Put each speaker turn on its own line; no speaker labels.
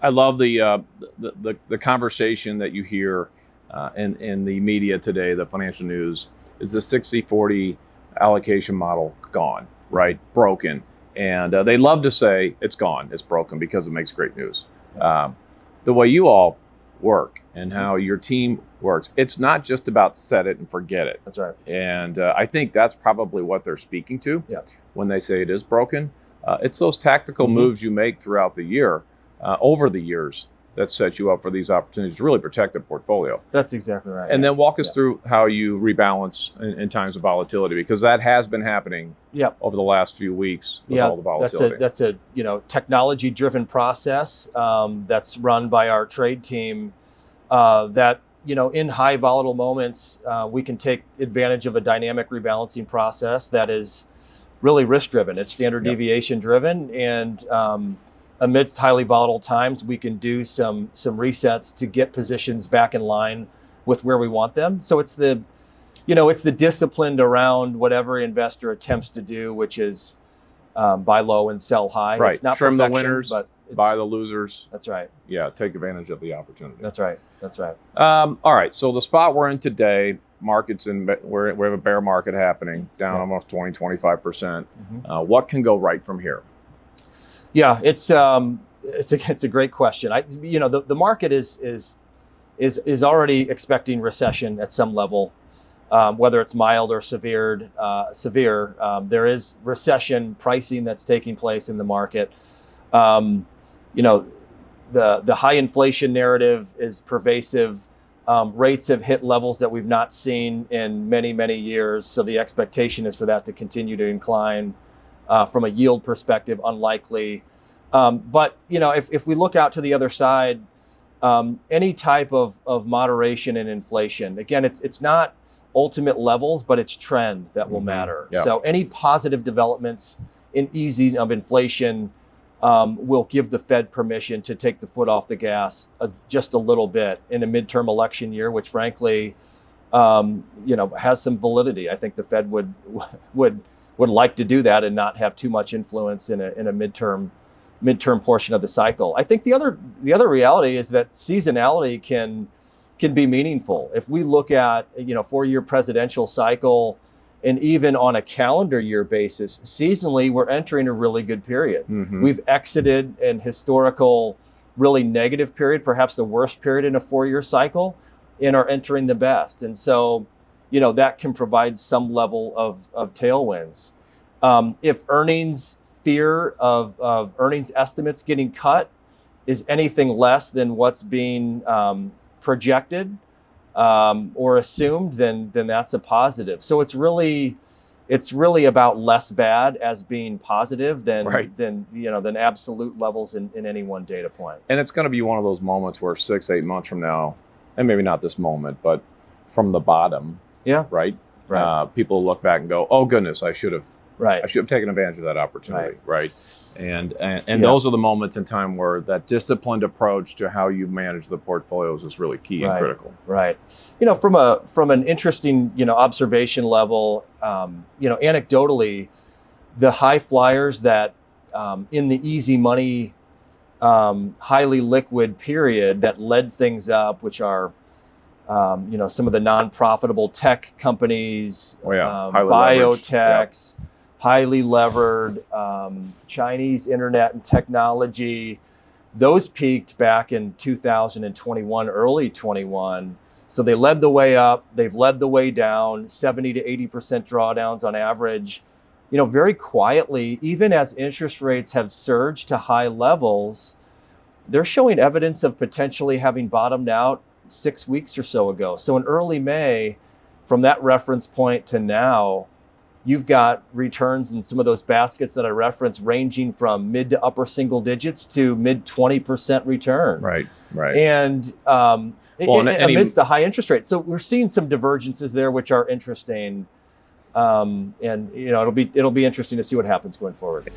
I love the conversation that you hear in the media today, the financial news. Is the 60-40 allocation model gone, right? Broken. And they love to say it's gone, it's broken, because it makes great news. The way you all work and how your team works, it's not just about set it and forget it.
That's right.
And I think that's probably what they're speaking to when they say it is broken. It's those tactical moves you make throughout the year, over the years, that set you up for these opportunities to really protect the portfolio.
That's exactly right.
And then walk us through how you rebalance in times of volatility, because that has been happening over the last few weeks with all the volatility.
That's a technology-driven process that's run by our trade team. That in high volatile moments, we can take advantage of a dynamic rebalancing process that is really risk-driven. It's standard deviation-driven, and amidst highly volatile times, we can do some resets to get positions back in line with where we want them. So it's the discipline around whatever investor attempts to do, which is buy low and sell high.
Right.
It's not
trim the
perfection,
winners,
but
buy the losers.
That's right.
Yeah, take advantage of the opportunity.
That's right. That's right.
All right. So the spot we're in today, markets we have a bear market happening, down almost 20-25%. What can go right from here?
Yeah, it's a great question. The market is already expecting recession at some level, whether it's mild or severe. There is recession pricing that's taking place in the market. The high inflation narrative is pervasive. Rates have hit levels that we've not seen in many years. So the expectation is for that to continue to incline. From a yield perspective, unlikely. But if we look out to the other side, any type of moderation in inflation, again, it's not ultimate levels, but it's trend that will matter.
Yeah.
So any positive developments in easing of inflation will give the Fed permission to take the foot off the gas just a little bit in a midterm election year, which frankly, has some validity. I think the Fed would like to do that and not have too much influence in a midterm portion of the cycle. I think the other reality is that seasonality can be meaningful. If we look at 4-year presidential cycle, and even on a calendar year basis, seasonally we're entering a really good period. We've exited an historical, really negative period, perhaps the worst period in a 4-year cycle, and are entering the best. And so that can provide some level of tailwinds. If earnings fear of earnings estimates getting cut is anything less than what's being projected or assumed, then that's a positive. So it's really about less bad as being positive than absolute levels in any one data point.
And it's going to be one of those moments where 6-8 months from now, and maybe not this moment, but from the bottom. Right. People look back and go, "Oh goodness, I should have taken advantage of that opportunity." Right. And those are the moments in time where that disciplined approach to how you manage the portfolios is really key and critical.
Right. From an interesting observation level, anecdotally, the high flyers that in the easy money, highly liquid period that led things up, which are some of the non-profitable tech companies, biotechs, highly levered, Chinese internet and technology, those peaked back in 2021, early 21. So they led the way up, they've led the way down, 70 to 80% drawdowns on average. Very quietly, even as interest rates have surged to high levels, they're showing evidence of potentially having bottomed out 6 weeks or so ago. So in early May, from that reference point to now, you've got returns in some of those baskets that I referenced ranging from mid to upper single digits to mid 20% return.
Right.
And amidst the high interest rate. So we're seeing some divergences there, which are interesting. And it'll be interesting to see what happens going forward.